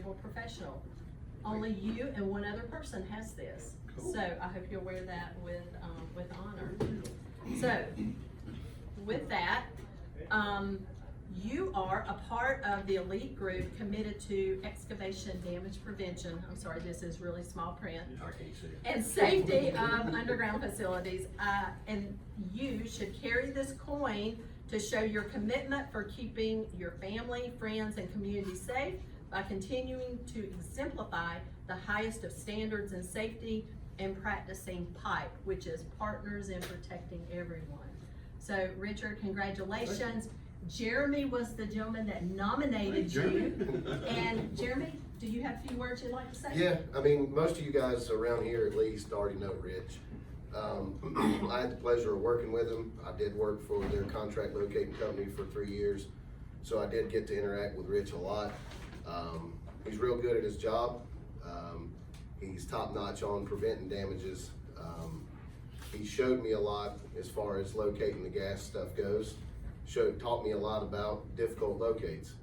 disabled professional. Only you and one other person has this. Cool. So I hope you'll wear that with honor. So with that, you are a part of the elite group committed to excavation damage prevention. I'm sorry, this is really small print. I can't see it. And safety of underground facilities. And you should carry this coin to show your commitment for keeping your family, friends, and community safe by continuing to exemplify the highest of standards in safety and practicing PIPE, which is Partners in Protecting Everyone. So Richard, congratulations. Jeremy was the gentleman that nominated you. And Jeremy, do you have a few words you'd like to say? Yeah, I mean, most of you guys around here at least already know Rich. I had the pleasure of working with him. I did work for their contract locating company for 3 years, so I did get to interact with Rich a lot. He's real good at his job. He's top notch on preventing damages. He showed me a lot as far as locating the gas stuff goes. Taught me a lot about difficult locates.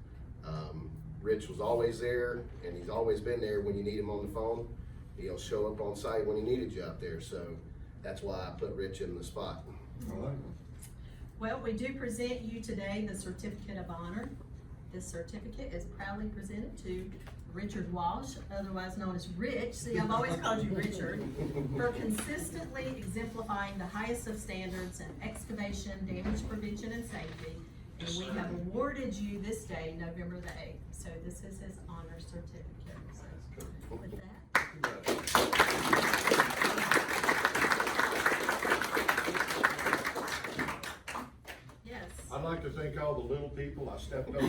Rich was always there, and he's always been there when you need him on the phone. He'll show up on site when he needed you out there, so that's why I put Rich in the spot. All right. Well, we do present you today the Certificate of Honor. This certificate is proudly presented to Richard Walsh, otherwise known as Rich. See, I've always called you Richard, for consistently exemplifying the highest of standards in excavation, damage prevention, and safety. And we have awarded you this day, November the 8th. So this is his honor certificate. So with that. Yes. I'd like to thank all the little people I stepped over.